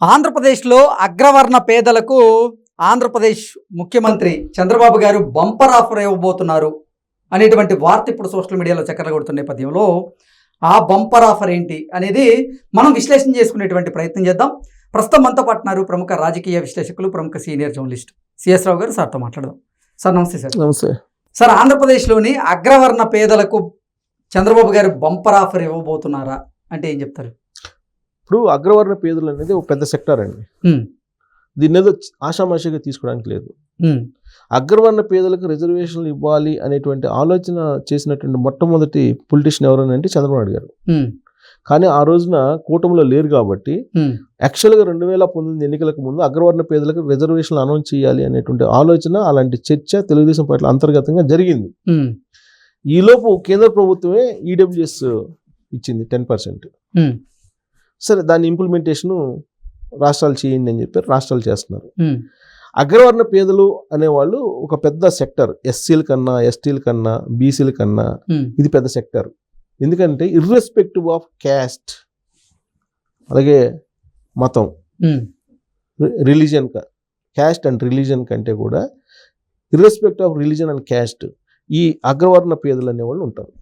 ఆంధ్రప్రదేశ్లో అగ్రవర్ణ పేదలకు ఆంధ్రప్రదేశ్ ముఖ్యమంత్రి చంద్రబాబు గారు బంపర్ ఆఫర్ ఇవ్వబోతున్నారు అనేటువంటి వార్త ఇప్పుడు సోషల్ మీడియాలో చక్కర్లు కొడుతున్న నేపథ్యంలో ఆ బంపర్ ఆఫర్ ఏంటి అనేది మనం విశ్లేషణ చేసుకునేటువంటి ప్రయత్నం చేద్దాం. ప్రస్తుతం మనతో పాటున్నారు ప్రముఖ రాజకీయ విశ్లేషకులు, ప్రముఖ సీనియర్ జర్నలిస్ట్ సిఎస్ రావు గారు. సార్తో మాట్లాడదాం. సార్ నమస్తే. సార్ నమస్తే. సార్, ఆంధ్రప్రదేశ్లోని అగ్రవర్ణ పేదలకు చంద్రబాబు గారు బంపర్ ఆఫర్ ఇవ్వబోతున్నారా అంటే ఏం చెప్తారు? ఇప్పుడు అగ్రవర్ణ పేదలు అనేది ఒక పెద్ద సెక్టర్ అండి. దీన్ని ఏదో ఆషామాషిగా తీసుకోవడానికి లేదు. అగ్రవర్ణ పేదలకు రిజర్వేషన్లు ఇవ్వాలి అనేటువంటి ఆలోచన చేసినటువంటి మొట్టమొదటి పొలిటీషియన్ ఎవరని అంటే చంద్రబాబు నాయుడు గారు. కానీ ఆ రోజున కూటమిలో లేరు కాబట్టి యాక్చువల్గా 2019 ఎన్నికలకు ముందు అగ్రవర్ణ పేదలకు రిజర్వేషన్లు అనౌన్స్ చేయాలి అనేటువంటి ఆలోచన, అలాంటి చర్చ తెలుగుదేశం పార్టీ అంతర్గతంగా జరిగింది. ఈలోపు కేంద్ర ప్రభుత్వమే ఈడబ్ల్యూఎస్ ఇచ్చింది 10%. సరే, దాని ఇంప్లిమెంటేషను రాష్ట్రాలు చేయండి అని చెప్పి రాష్ట్రాలు చేస్తున్నారు. అగ్రవర్ణ పేదలు అనేవాళ్ళు ఒక పెద్ద సెక్టర్. ఎస్సీల కన్నా, ఎస్టీల కన్నా, బీసీల కన్నా ఇది పెద్ద సెక్టర్. ఎందుకంటే ఇర్రెస్పెక్టివ్ ఆఫ్ క్యాస్ట్, అలాగే మతం, రిలీజియన్, క్యాస్ట్ అండ్ రిలీజియన్ కంటే కూడా irrespective of religion and caste ఈ అగ్రవర్ణ పేదలు అనేవాళ్ళు ఉంటారు.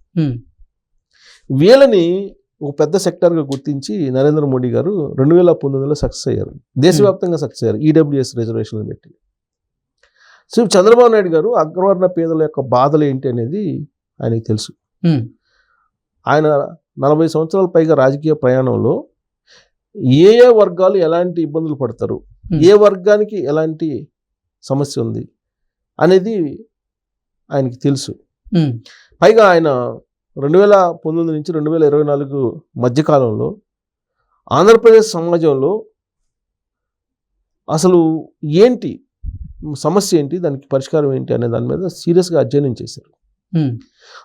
వీళ్ళని ఒక పెద్ద సెక్టర్గా గుర్తించి నరేంద్ర మోడీ గారు 2019లో సక్సెస్ అయ్యారు. దేశవ్యాప్తంగా సక్సెస్ అయ్యారు ఈడబ్ల్యూఎస్ రిజర్వేషన్లు పెట్టి. సో చంద్రబాబు నాయుడు గారు అగ్రవర్ణ పేదల యొక్క బాధలు ఏంటి అనేది ఆయనకి తెలుసు. ఆయన 40 సంవత్సరాల పైగా రాజకీయ ప్రయాణంలో ఏ ఏ వర్గాలు ఎలాంటి ఇబ్బందులు పడతారు, ఏ వర్గానికి ఎలాంటి సమస్య ఉంది అనేది ఆయనకి తెలుసు. పైగా ఆయన 2019 నుంచి 2024 మధ్యకాలంలో ఆంధ్రప్రదేశ్ సమాజంలో అసలు ఏంటి సమస్య ఏంటి, దానికి పరిష్కారం ఏంటి అనే దాని మీద సీరియస్గా అధ్యయనం చేశారు.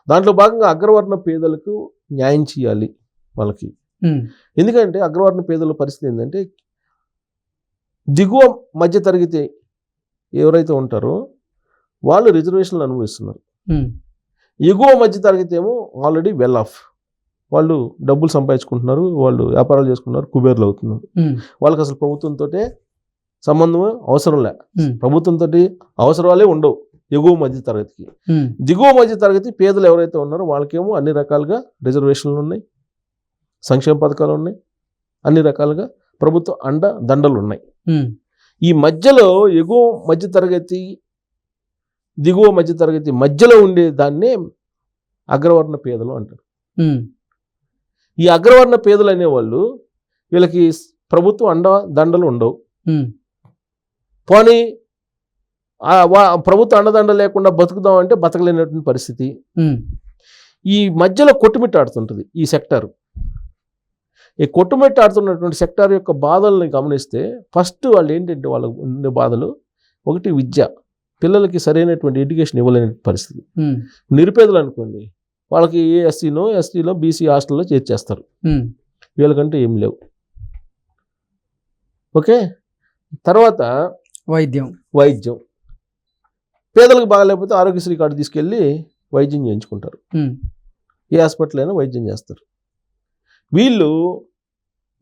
దాంట్లో భాగంగా అగ్రవర్ణ పేదలకు న్యాయం చేయాలి వాళ్ళకి. ఎందుకంటే అగ్రవర్ణ పేదల పరిస్థితి ఏంటంటే దిగువ మధ్య తరగతి ఎవరైతే ఉంటారో వాళ్ళు రిజర్వేషన్లు అనుభవిస్తున్నారు. ఎగువ మధ్య తరగతి ఏమో ఆల్రెడీ వెల్ ఆఫ్, వాళ్ళు డబ్బులు సంపాదించుకుంటున్నారు, వాళ్ళు వ్యాపారాలు చేసుకుంటున్నారు, కుబేర్లు అవుతున్నారు. వాళ్ళకి అసలు ప్రభుత్వంతో సంబంధం అవసరం లే, ప్రభుత్వంతో అవసరాలే ఉండవు ఎగువ మధ్య తరగతికి. దిగువ మధ్య తరగతి పేదలు ఎవరైతే ఉన్నారో వాళ్ళకేమో అన్ని రకాలుగా రిజర్వేషన్లు ఉన్నాయి, సంక్షేమ పథకాలు ఉన్నాయి, అన్ని రకాలుగా ప్రభుత్వ అండ దండలు ఉన్నాయి. ఈ మధ్యలో ఎగువ మధ్య తరగతి, దిగువ మధ్య తరగతి మధ్యలో ఉండే దాన్నే అగ్రవర్ణ పేదలు అంటారు. ఈ అగ్రవర్ణ పేదలు అనేవాళ్ళు వీళ్ళకి ప్రభుత్వ అండ దండలు ఉండవు. పోనీ ప్రభుత్వ అండదండ లేకుండా బతుకుదాం అంటే బతకలేనటువంటి పరిస్థితి. ఈ మధ్యలో కొట్టుమిట్టాడుతుంటుంది ఈ సెక్టర్. ఈ కొట్టుమిట్టాడుతున్నటువంటి సెక్టార్ యొక్క బాధల్ని గమనిస్తే ఫస్ట్ వాళ్ళు ఏంటంటే వాళ్ళకు ఉండే బాధలు, ఒకటి విద్య, పిల్లలకి సరైనటువంటి ఎడ్యుకేషన్ ఇవ్వలేని పరిస్థితి. నిరుపేదలు అనుకోండి, వాళ్ళకి ఏ ఎస్టీలో బీసీ హాస్టల్లో చేర్చేస్తారు, వీళ్ళకంటే ఏం లేవు. ఓకే, తర్వాత వైద్యం పేదలకు బాగాలేకపోతే ఆరోగ్యశ్రీ కార్డు తీసుకెళ్ళి వైద్యం చేయించుకుంటారు. ఏ హాస్పిటల్ అయినా వైద్యం చేస్తారు. వీళ్ళు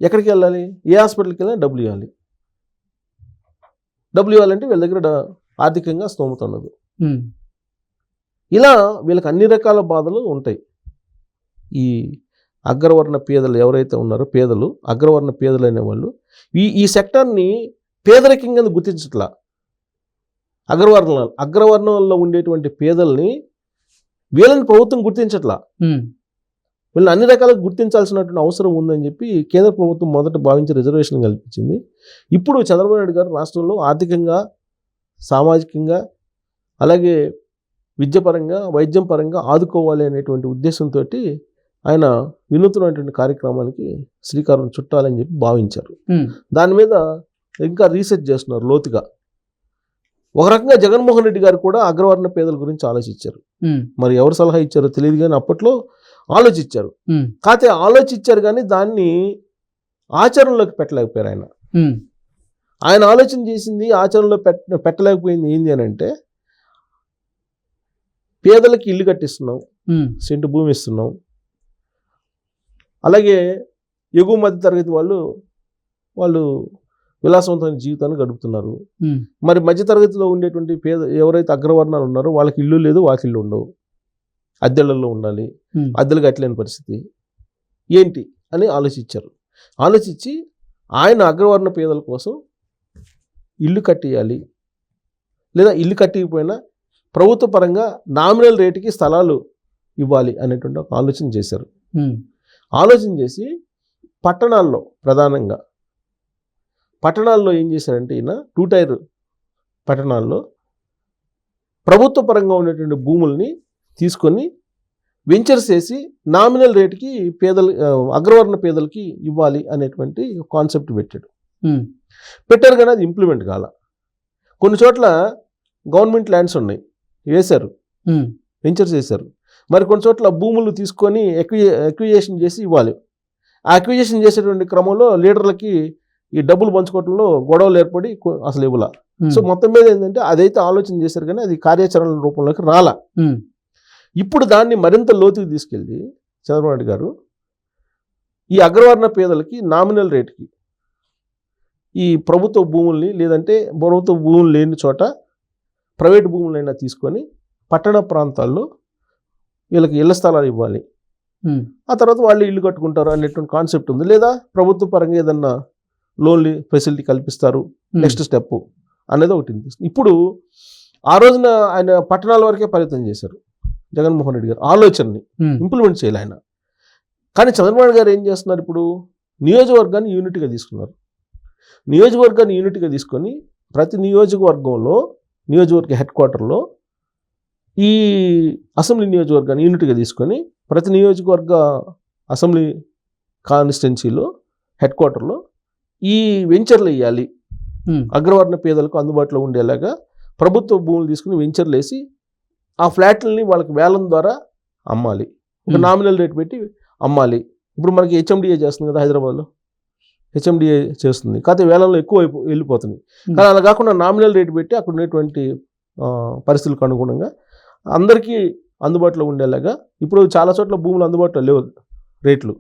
ఎక్కడికి వెళ్ళాలి, ఏ హాస్పిటల్కి వెళ్ళినా డబ్బులు ఇవ్వాలి. డబ్బులు ఇవ్వాలంటే వీళ్ళ దగ్గర ఆర్థికంగా స్తోమత ఉండదు. ఇలా వీళ్ళకి అన్ని రకాల బాధలు ఉంటాయి. ఈ అగ్రవర్ణ పేదలు ఎవరైతే ఉన్నారో పేదలు, అగ్రవర్ణ పేదలు అనేవాళ్ళు ఈ సెక్టర్ని పేదరికంగా గుర్తించట్లా. అగ్రవర్ణంలో ఉండేటువంటి పేదల్ని వీళ్ళని ప్రభుత్వం గుర్తించట్లా. వీళ్ళని అన్ని రకాలుగా గుర్తించాల్సినటువంటి అవసరం ఉందని చెప్పి కేంద్ర ప్రభుత్వం మొదట భావించి రిజర్వేషన్ కల్పించింది. ఇప్పుడు చంద్రబాబు నాయుడు గారు రాష్ట్రంలో ఆర్థికంగా, సామాజికంగా, అలాగే విద్యపరంగా, వైద్యం పరంగా ఆదుకోవాలి అనేటువంటి ఉద్దేశంతో ఆయన వినూత్నమైనటువంటి కార్యక్రమానికి శ్రీకారం చుట్టాలని చెప్పి భావించారు. దాని మీద ఇంకా రీసెర్చ్ చేస్తున్నారు లోతుగా. ఒక రకంగా జగన్మోహన్ రెడ్డి గారు కూడా అగ్రవర్ణ పేదల గురించి ఆలోచించారు. మరి ఎవరు సలహా ఇచ్చారో తెలియదు కానీ అప్పట్లో ఆలోచించారు. కాకపోతే ఆలోచించారు కానీ దాన్ని ఆచరణలోకి పెట్టలేకపోయారు. ఆయన ఆలోచన చేసింది ఆచరణలో పెట్టలేకపోయింది ఏంది అని అంటే, పేదలకి ఇల్లు కట్టిస్తున్నాం, సెంటు భూమి ఇస్తున్నాం, అలాగే ఎగువ మధ్య తరగతి వాళ్ళు విలాసవంతమైన జీవితాన్ని గడుపుతున్నారు. ఉమ్, మరి మధ్యతరగతిలో ఉండేటువంటి ఎవరైతే అగ్రవర్ణాలు ఉన్నారో వాళ్ళకి ఇల్లు లేదు, వాకిళ్ళు ఉండవు, అద్దెలలో ఉండాలి, ఉమ్, అద్దెలు కట్టలేని పరిస్థితి ఏంటి అని ఆలోచించారు. ఆలోచించి ఆయన అగ్రవర్ణ పేదల కోసం ఇల్లు కట్టేయాలి, లేదా ఇల్లు కట్టకపోయినా ప్రభుత్వ పరంగా నామినల్ రేటుకి స్థలాలు ఇవ్వాలి అనేటువంటి ఒక ఆలోచన చేశారు. ఉమ్, ఆలోచన చేసి పట్టణాల్లో ప్రధానంగా పట్టణాల్లో ఏం చేశారంటే ఈయన 2 టైర్ పట్టణాల్లో ప్రభుత్వ పరంగా ఉన్నటువంటి భూముల్ని తీసుకొని వెంచర్స్ వేసి నామినల్ రేటుకి అగ్రవర్ణ పేదలకి ఇవ్వాలి అనేటువంటి కాన్సెప్ట్ పెట్టాడు. ఉమ్, పెట్టారు కానీ అది ఇంప్లిమెంట్ కాల. కొన్ని చోట్ల గవర్నమెంట్ ల్యాండ్స్ ఉన్నాయి, వేశారు, ఉమ్, వెంచర్స్ వేశారు. మరి కొన్ని చోట్ల భూములు తీసుకొని ఎక్విజేషన్ చేసి ఇవ్వాలి. ఆ ఎక్విజేషన్ చేసేటువంటి క్రమంలో లీడర్లకి ఈ డబ్బులు పంచుకోవడంలో గొడవలు ఏర్పడి అసలు ఇవ్వాల. సో మొత్తం మీద ఏంటంటే అదైతే ఆలోచన చేశారు కానీ అది కార్యాచరణ రూపంలోకి రాలా. ఉమ్, ఇప్పుడు దాన్ని మరింత లోతుకు తీసుకెళ్ళి చంద్రబాబు నాయుడు గారు ఈ అగ్రవర్ణ పేదలకి నామినల్ రేట్కి ఈ ప్రభుత్వ భూముల్ని, లేదంటే ప్రభుత్వ భూములు లేని చోట ప్రైవేట్ భూములైనా తీసుకొని పట్టణ ప్రాంతాల్లో వీళ్ళకి ఇళ్ల స్థలాలు ఇవ్వాలి, ఉమ్, ఆ తర్వాత వాళ్ళు ఇల్లు కట్టుకుంటారు అనేటువంటి కాన్సెప్ట్ ఉంది. లేదా ప్రభుత్వ పరంగా ఏదన్నా లోన్లు ఫెసిలిటీ కల్పిస్తారు, నెక్స్ట్ స్టెప్ అనేది ఒకటి ఉంది. ఇప్పుడు ఆ రోజున ఆయన పట్టణాల వరకే పరిమితం చేశారు జగన్మోహన్ రెడ్డి గారు, ఆలోచనని ఉమ్, ఇంప్లిమెంట్ చేయాలి ఆయన. కానీ చంద్రబాబు గారు ఏం చేస్తున్నారు, ఇప్పుడు నియోజకవర్గాన్ని యూనిట్గా తీసుకున్నారు. నియోజకవర్గాన్ని యూనిట్గా తీసుకొని ప్రతి నియోజకవర్గ హెడ్ క్వార్టర్లో ఈ అసెంబ్లీ నియోజకవర్గాన్ని యూనిట్గా తీసుకొని ప్రతి నియోజకవర్గ అసెంబ్లీ కాన్స్టిట్యున్సీలో హెడ్ క్వార్టర్లో ఈ వెంచర్లు వేయాలి, ఉమ్, అగ్రవర్ణ పేదలకు అందుబాటులో ఉండేలాగా ప్రభుత్వ భూములు తీసుకుని వెంచర్లు వేసి ఆ ఫ్లాట్లని వాళ్ళకి వేలం ద్వారా అమ్మాలి, ఒక నామినల్ రేట్ పెట్టి అమ్మాలి. ఇప్పుడు మనకి హెచ్ఎండిఏ చేస్తుంది కదా హైదరాబాద్లో, హెచ్ఎండిఏ చేస్తుంది, కాకపోతే వేలంలో ఎక్కువ వెళ్ళిపోతుంది. కానీ అలా కాకుండా నామినల్ రేట్ పెట్టి అక్కడ ఉన్నటువంటి పరిస్థితులకు అనుగుణంగా అందరికీ అందుబాటులో ఉండేలాగా, ఇప్పుడు చాలా చోట్ల భూములు అందుబాటులో లేవు రేట్లు,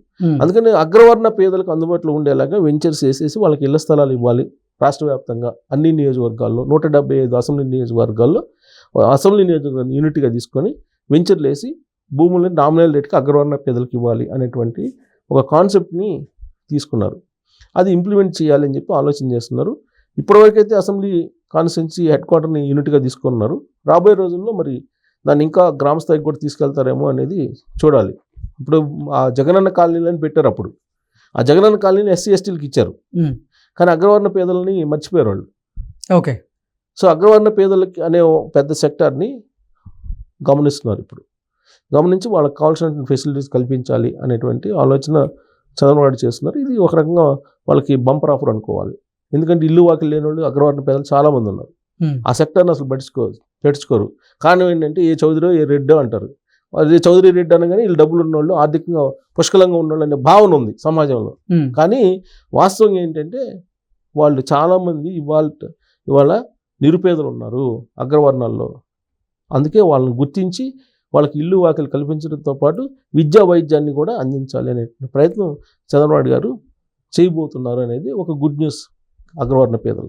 అందుకని అగ్రవర్ణ పేదలకు అందుబాటులో ఉండేలాగా వెంచర్స్ వేసేసి వాళ్ళకి ఇళ్ల స్థలాలు ఇవ్వాలి. రాష్ట్ర వ్యాప్తంగా అన్ని నియోజకవర్గాల్లో 175 అసెంబ్లీ నియోజకవర్గాల్లో అసెంబ్లీ నియోజకవర్గాన్ని యూనిట్గా తీసుకొని వెంచర్లు వేసి భూములని నామినల్ రేట్కి అగ్రవర్ణ పేదలకు ఇవ్వాలి అనేటువంటి ఒక కాన్సెప్ట్ని తీసుకున్నారు. అది ఇంప్లిమెంట్ చేయాలని చెప్పి ఆలోచన చేస్తున్నారు. ఇప్పటివరకైతే అసెంబ్లీ కాన్స్టిట్యున్సీ హెడ్ క్వార్టర్ని యూనిట్గా తీసుకున్నారు. రాబోయే రోజుల్లో మరి దాన్ని ఇంకా గ్రామ స్థాయికి కూడా తీసుకెళ్తారేమో అనేది చూడాలి. ఇప్పుడు ఆ జగనన్న కాలనీలని పెట్టారు, అప్పుడు ఆ జగనన్న కాలనీని ఎస్సీ ఎస్టీలకు ఇచ్చారు, కానీ అగ్రవర్ణ పేదలని మర్చిపోయారు వాళ్ళు. ఓకే. సో అగ్రవర్ణ పేదలకి అనే పెద్ద సెక్టార్ని గమనిస్తున్నారు. ఇప్పుడు గమనించి వాళ్ళకి కావాల్సిన ఫెసిలిటీస్ కల్పించాలి అనేటువంటి ఆలోచన చంద్రబాబు చేస్తున్నారు. ఇది ఒక రకంగా వాళ్ళకి బంపర్ ఆఫర్ అనుకోవాలి. ఎందుకంటే ఇల్లు వాకిలు లేని వాళ్ళు అగ్రవర్ణ పేదలు చాలామంది ఉన్నారు. ఆ సెక్టర్ని అసలు పెట్టుకోరు. కారణం ఏంటంటే ఏ చౌదరి ఏ రెడ్డో అంటారు. అదే చౌదరి రెడ్డి అనగానే వీళ్ళు డబ్బులు ఉన్నవాళ్ళు, ఆర్థికంగా పుష్కలంగా ఉన్నవాళ్ళు అనే భావన ఉంది సమాజంలో. కానీ వాస్తవం ఏంటంటే వాళ్ళు చాలామంది ఇవాళ నిరుపేదలు ఉన్నారు అగ్రవర్ణాల్లో. అందుకే వాళ్ళని గుర్తించి వాళ్ళకి ఇల్లు వాకిలు కల్పించడంతో పాటు విద్యా వైద్యాన్ని కూడా అందించాలి అనే ప్రయత్నం చంద్రబాబు గారు చేయబోతున్నారు అనేది ఒక గుడ్ న్యూస్ అగ్రవర్ణ పేదలకు.